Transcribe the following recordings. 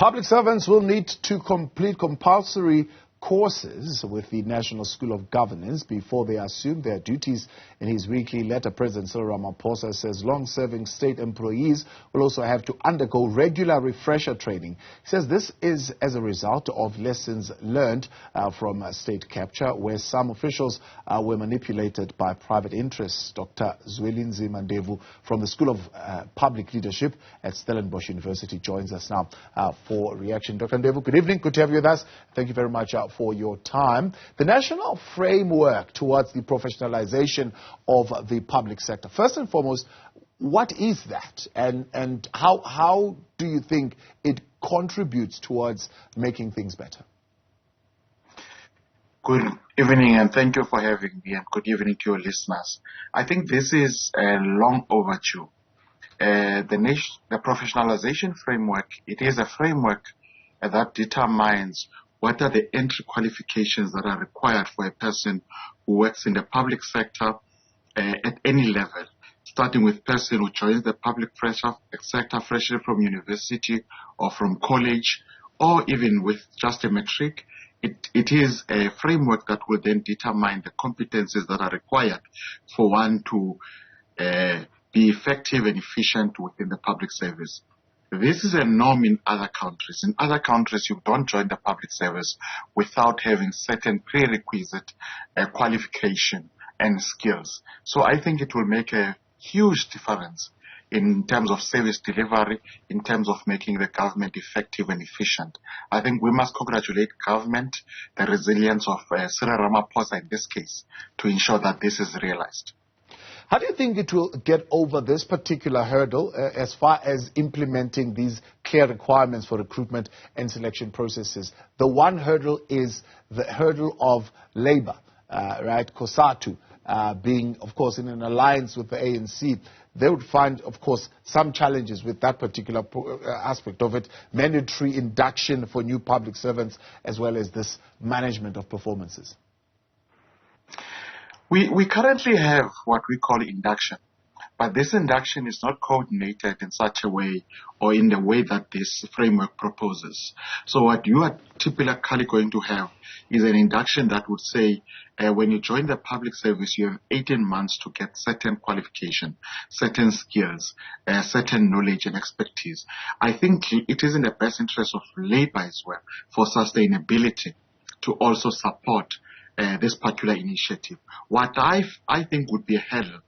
Public servants will need to complete compulsory courses with the National School of Governance before they assume their duties. In his weekly letter, President Cyril Ramaphosa says long-serving state employees will also have to undergo regular refresher training. He says this is as a result of lessons learned from state capture, where some officials were manipulated by private interests. Dr. Zwelinzima Ndevu from the School of Public Leadership at Stellenbosch University joins us now for reaction. Dr. Ndevu, good evening. Good to have you with us. Thank you very much for your time. The national framework towards the professionalization of the public sector. First and foremost, what is that, and how do you think it contributes towards making things better? Good evening, and thank you for having me, and good evening to your listeners. I think this is a long overdue. The professionalization framework, it is a framework that determines what are the entry qualifications that are required for a person who works in the public sector at any level, starting with person who joins the public sector freshly from university or from college, or even with just a matric. It is a framework that will then determine the competencies that are required for one to be effective and efficient within the public service. This is a norm in other countries. In other countries, you don't join the public service without having certain prerequisite qualification and skills. So I think it will make a huge difference in terms of service delivery, in terms of making the government effective and efficient. I think we must congratulate government, the resilience of Cyril Ramaphosa in this case, to ensure that this is realized. How do you think it will get over this particular hurdle as far as implementing these clear requirements for recruitment and selection processes? The one hurdle is the hurdle of labor, right? COSATU being, of course, in an alliance with the ANC. They would find, of course, some challenges with that particular aspect of it, mandatory induction for new public servants, as well as this management of performances. We currently have what we call induction, but this induction is not coordinated in such a way or in the way that this framework proposes. So what you are typically going to have is an induction that would say when you join the public service, you have 18 months to get certain qualification, certain skills, certain knowledge and expertise. I think it is in the best interest of labor as well for sustainability to also support this particular initiative. What I think would be a hurdle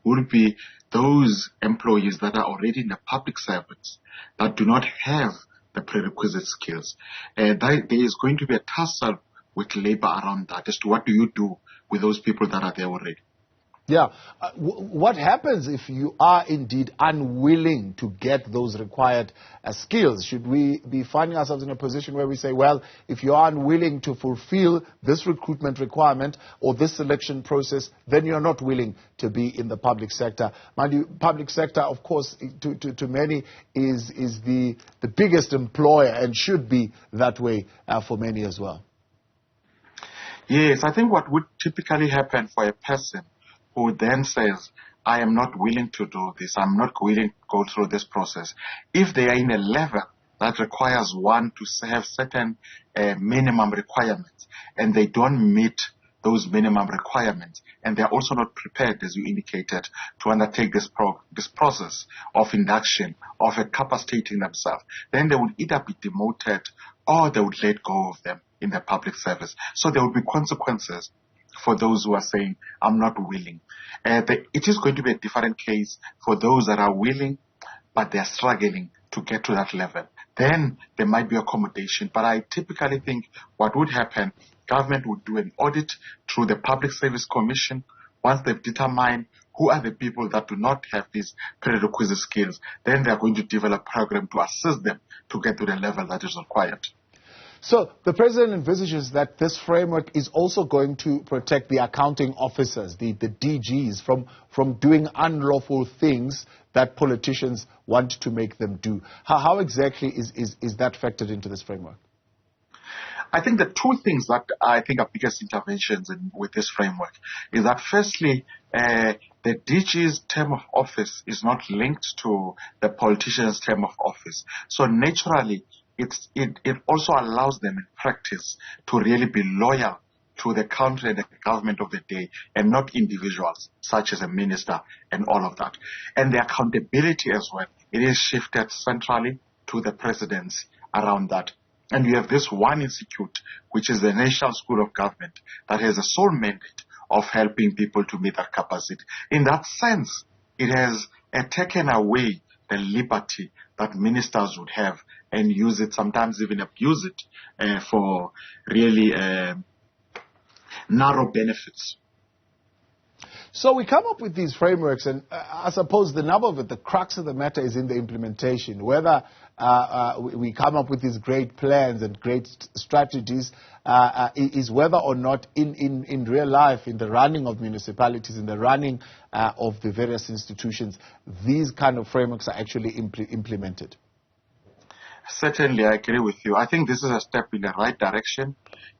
would be those employees that are already in the public service that do not have the prerequisite skills. There is going to be a tussle with labor around that as to what do you do with those people that are there already. Yeah. What happens if you are indeed unwilling to get those required skills? Should we be finding ourselves in a position where we say, well, if you are unwilling to fulfill this recruitment requirement or this selection process, then you're not willing to be in the public sector? Mind you, public sector, of course, to many is the biggest employer and should be that way for many as well. Yes, I think what would typically happen for a person who then says, I am not willing to do this, I'm not willing to go through this process, if they are in a level that requires one to have certain minimum requirements, and they don't meet those minimum requirements, and they're also not prepared, as you indicated, to undertake this process of induction, of capacitating themselves, then they would either be demoted or they would let go of them in the public service. So there would be consequences for those who are saying, I'm not willing. It is going to be a different case for those that are willing, but they are struggling to get to that level. Then there might be accommodation. But I typically think what would happen, government would do an audit through the Public Service Commission. Once they've determined who are the people that do not have these prerequisite skills, then they are going to develop a program to assist them to get to the level that is required. So the president envisages that this framework is also going to protect the accounting officers, the DGs, from doing unlawful things that politicians want to make them do. How exactly is that factored into this framework? I think the two things that I think are biggest interventions with this framework is that firstly, the DG's term of office is not linked to the politician's term of office. So naturally, it also allows them in practice to really be loyal to the country and the government of the day, and not individuals such as a minister and all of that. And the accountability as well, it is shifted centrally to the presidents around that. And you have this one institute, which is the National School of Government, that has a sole mandate of helping people to meet that capacity. In that sense, it has taken away the liberty that ministers would have and use it, sometimes even abuse it for really narrow benefits. So we come up with these frameworks, and I suppose the nub of it, the crux of the matter is in the implementation. Whether we come up with these great plans and great strategies is whether or not in real life, in the running of municipalities, in the running of the various institutions, these kind of frameworks are actually implemented. Certainly, I agree with you. I think this is a step in the right direction,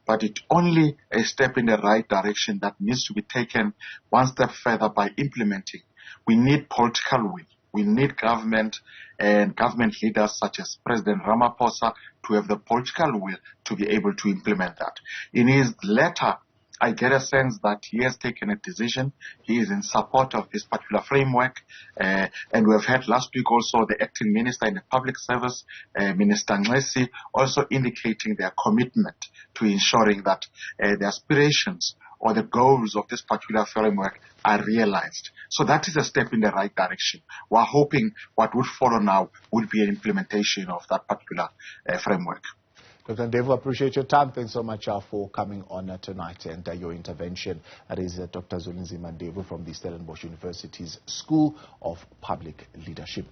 but it's only a step in the right direction that needs to be taken one step further by implementing. We need political will. We need government and government leaders such as President Ramaphosa to have the political will to be able to implement that. In his letter, I get a sense that he has taken a decision. He is in support of this particular framework. And we have had last week also the acting minister in the public service, Minister Nxesi, also indicating their commitment to ensuring that the aspirations or the goals of this particular framework are realized. So that is a step in the right direction. We're hoping what would follow now would be an implementation of that particular framework. Dr. Ndevu, appreciate your time. Thanks so much for coming on tonight and your intervention. That is Dr. Zwelinzima Ndevu from the Stellenbosch University's School of Public Leadership.